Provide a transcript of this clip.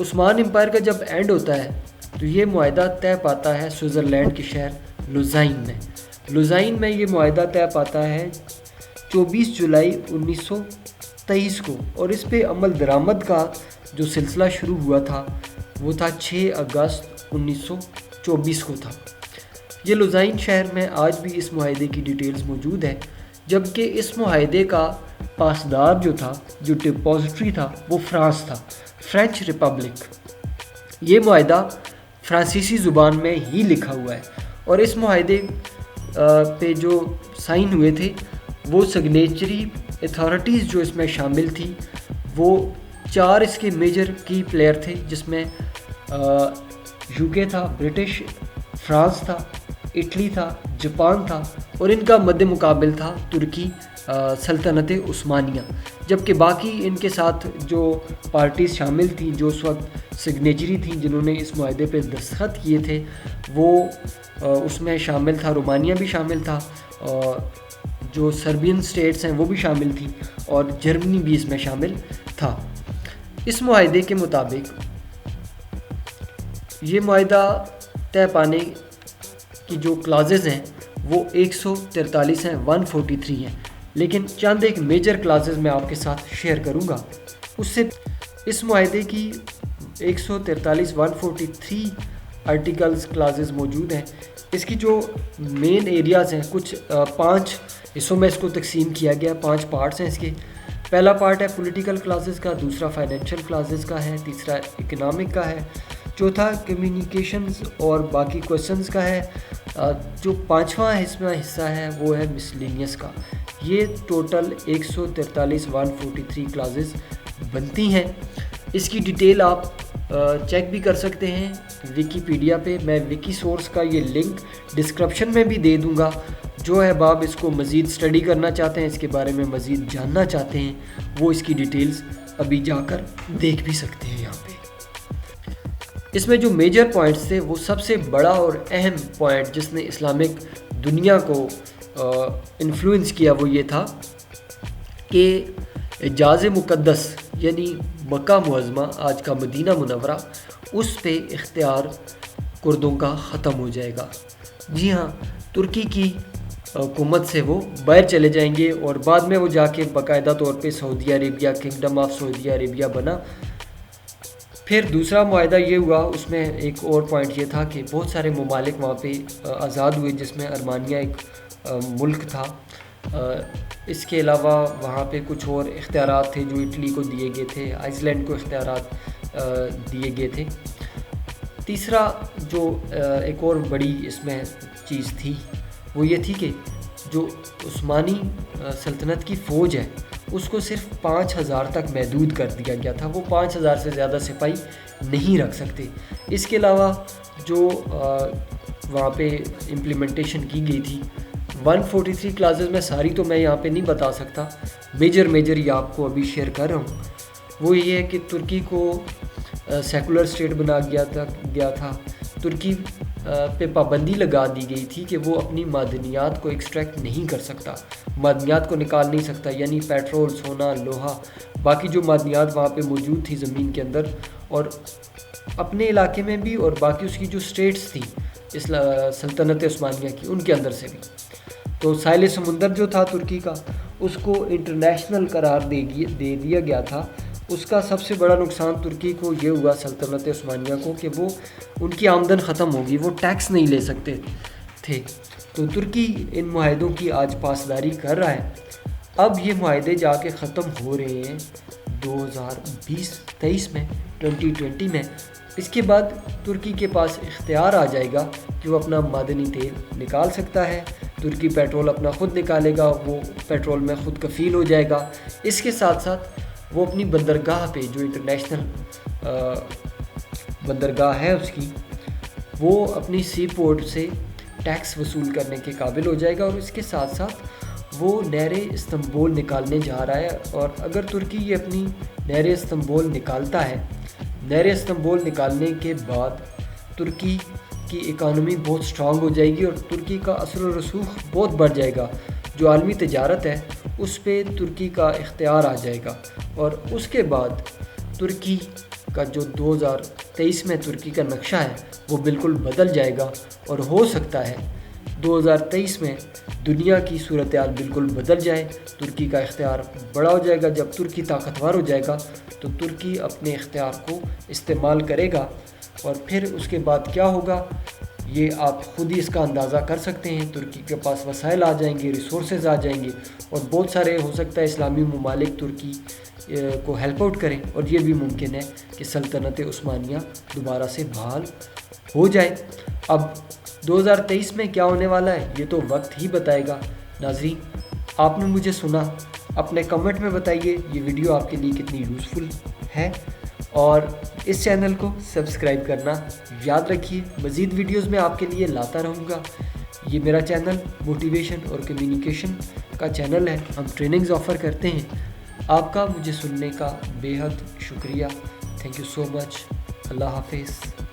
عثمان umpire کا جب and ہوتا ہے تو یہ معاہدہ طے پاتا ہے سوئٹزرلینڈ کے شہر لوزائن میں۔ لوزائن میں یہ معاہدہ طے پاتا ہے 24 جولائی 1923 کو، اور اس پہ عمل درآمد کا جو سلسلہ شروع ہوا تھا وہ تھا 6 اگست 1924 کو تھا۔ یہ لوزائن شہر میں آج بھی اس معاہدے کی ڈیٹیلز موجود ہے، جبکہ اس معاہدے کا پاسدار جو تھا، جو ڈپوزٹری تھا، وہ فرانس تھا، فرینچ ریپبلک۔ یہ معاہدہ فرانسیسی زبان میں ہی لکھا ہوا ہے، اور اس معاہدے پہ جو سائن ہوئے تھے وہ سگنیچری اتھارٹیز جو اس میں شامل تھی وہ 4 اس کے میجر کی پلیئر تھے، جس میں یو کے تھا، برٹش، فرانس تھا، اٹلی تھا، جاپان تھا، اور ان کا مد مقابل تھا ترکی سلطنت عثمانیہ۔ جبکہ باقی ان کے ساتھ جو پارٹیز شامل تھیں جو اس وقت سگنیچری تھیں، جنہوں نے اس معاہدے پہ دستخط کیے تھے، وہ اس میں شامل تھا، رومانیہ بھی شامل تھا، جو سربین سٹیٹس ہیں وہ بھی شامل تھیں، اور جرمنی بھی اس میں شامل تھا۔ اس معاہدے کے مطابق یہ معاہدہ طے پانے کی جو کلازز ہیں وہ 143 ہیں، 143 ہیں، لیکن چند ایک میجر کلازز میں آپ کے ساتھ شیئر کروں گا۔ اس معاہدے کی 143 143 آرٹیکلز کلازز موجود ہیں۔ اس کی جو مین ایریاز ہیں، کچھ 5 حصوں میں اس کو تقسیم کیا گیا، 5 پارٹس ہیں اس کے۔ پہلا پارٹ ہے پولیٹیکل کلازز کا، دوسرا فائنینشیل کلازز کا ہے، تیسرا اکنامک کا ہے، چوتھا کمیونیکیشنز اور باقی کویسچنز کا ہے، جو 5واں حصہ ہے وہ ہے مسلینیس کا۔ یہ ٹوٹل 143 143 کلازز بنتی ہیں۔ اس کی ڈیٹیل آپ چیک بھی کر سکتے ہیں ویکیپیڈیا پہ، میں ویکی سورس کا یہ لنک ڈسکرپشن میں بھی دے دوں گا۔ جو احباب اس کو مزید اسٹڈی کرنا چاہتے ہیں، اس کے بارے میں مزید جاننا چاہتے ہیں، وہ اس کی ڈیٹیلز ابھی جا کر دیکھ بھی سکتے ہیں یہاں پہ۔ اس میں جو میجر پوائنٹس تھے، وہ سب سے بڑا اور اہم پوائنٹ جس نے اسلامک دنیا کو انفلوئنس کیا وہ یہ تھا کہ حجاز مقدس یعنی مکہ معظمہ، آج کا مدینہ منورہ، اس پہ اختیار کردوں کا ختم ہو جائے گا۔ جی ہاں، ترکی کی حکومت سے وہ باہر چلے جائیں گے، اور بعد میں وہ جا کے باقاعدہ طور پہ Saudi Arabia, kingdom of Saudi Arabia بنا۔ پھر دوسرا معاہدہ یہ ہوا، اس میں ایک اور پوائنٹ یہ تھا کہ بہت سارے ممالک وہاں پہ آزاد ہوئے، جس میں ارمانیہ ایک ملک تھا۔ اس کے علاوہ وہاں پہ کچھ اور اختیارات تھے جو اٹلی کو دیے گئے تھے، آئس لینڈ کو اختیارات دیے گئے تھے۔ تیسرا جو ایک اور بڑی اس میں چیز تھی وہ یہ تھی کہ جو عثمانی سلطنت کی فوج ہے اس کو صرف 5000 تک محدود کر دیا گیا تھا، وہ 5000 سے زیادہ سپاہی نہیں رکھ سکتے۔ اس کے علاوہ جو وہاں پہ امپلیمنٹیشن کی گئی تھی 143 کلازز میں ساری تو میں یہاں پہ نہیں بتا سکتا، میجر یہ آپ کو ابھی شیئر کر رہا ہوں۔ وہ یہ ہے کہ ترکی کو سیکولر اسٹیٹ بنا گیا تھا، ترکی پہ پابندی لگا دی گئی تھی کہ وہ اپنی معدنیات کو ایکسٹریکٹ نہیں کر سکتا، معدنیات کو نکال نہیں سکتا، یعنی پیٹرول، سونا، لوہا، باقی جو معدنیات وہاں پہ موجود تھی زمین کے اندر، اور اپنے علاقے میں بھی اور باقی اس کی جو اسٹیٹس تھیں اس سلطنت عثمانیہ کی، ان کے اندر سے بھی۔ تو ساحل سمندر جو تھا ترکی کا، اس کو انٹرنیشنل قرار دے دیا گیا تھا۔ اس کا سب سے بڑا نقصان ترکی کو یہ ہوا، سلطنت عثمانیہ کو، کہ وہ ان کی آمدن ختم ہوگی، وہ ٹیکس نہیں لے سکتے تھے۔ تو ترکی ان معاہدوں کی آج پاسداری کر رہا ہے۔ اب یہ معاہدے جا کے ختم ہو رہے ہیں 2023 میں، 2020 میں۔ اس کے بعد ترکی کے پاس اختیار آ جائے گا کہ وہ اپنا معدنی تیل نکال سکتا ہے، ترکی پیٹرول اپنا خود نکالے گا، وہ پیٹرول میں خود کفیل ہو جائے گا۔ اس کے ساتھ ساتھ وہ اپنی بندرگاہ پہ، جو انٹرنیشنل بندرگاہ ہے اس کی، وہ اپنی سی پورٹ سے ٹیکس وصول کرنے کے قابل ہو جائے گا، اور اس کے ساتھ ساتھ وہ نہر استنبول نکالنے جا رہا ہے۔ اور اگر ترکی یہ اپنی نہر استنبول نکالتا ہے، نہر استنبول نکالنے کے بعد ترکی کی اکانومی بہت سٹرانگ ہو جائے گی، اور ترکی کا اثر و رسوخ بہت بڑھ جائے گا۔ جو عالمی تجارت ہے اس پہ ترکی کا اختیار آ جائے گا، اور اس کے بعد ترکی کا جو 2023 میں ترکی کا نقشہ ہے وہ بالکل بدل جائے گا، اور ہو سکتا ہے 2023 میں دنیا کی صورتحال بالکل بدل جائے، ترکی کا اختیار بڑا ہو جائے گا۔ جب ترکی طاقتور ہو جائے گا تو ترکی اپنے اختیار کو استعمال کرے گا، اور پھر اس کے بعد کیا ہوگا یہ آپ خود ہی اس کا اندازہ کر سکتے ہیں۔ ترکی کے پاس وسائل آ جائیں گے، ریسورسز آ جائیں گے، اور بہت سارے ہو سکتا ہے اسلامی ممالک ترکی کو ہیلپ آؤٹ کریں، اور یہ بھی ممکن ہے کہ سلطنت عثمانیہ دوبارہ سے بحال ہو جائے۔ اب 2023 میں کیا ہونے والا ہے یہ تو وقت ہی بتائے گا۔ ناظرین، آپ نے مجھے سنا، اپنے کمنٹ میں بتائیے یہ ویڈیو آپ کے لیے کتنی یوزفل ہے، اور اس چینل کو سبسکرائب کرنا یاد رکھیے۔ مزید ویڈیوز میں آپ کے لیے لاتا رہوں گا۔ یہ میرا چینل موٹیویشن اور کمیونیکیشن کا چینل ہے، ہم ٹریننگز آفر کرتے ہیں۔ آپ کا مجھے سننے کا بے حد شکریہ۔ تھینک یو سو مچ۔ اللہ حافظ۔